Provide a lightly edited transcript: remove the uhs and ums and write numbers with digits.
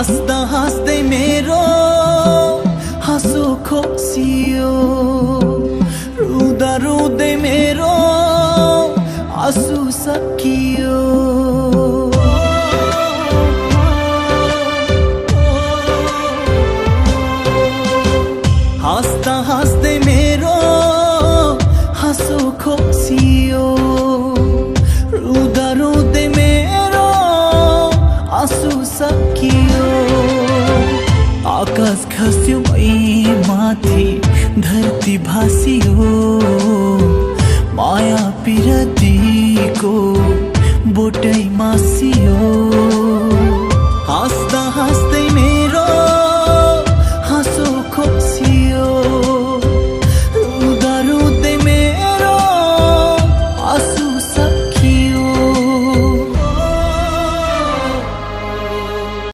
हाँस्दा हाँस्दै मेरो हाँसो खोसियो, रुँदा रुँदै मेरो आँसु सकियो। हाँस्दा हाँस्दै मेरो हाँसो खोसियो, रुँदा रुँदै मेरो आँसु सकियो। आकाश खस्यो मै माथि, धरती भासियो।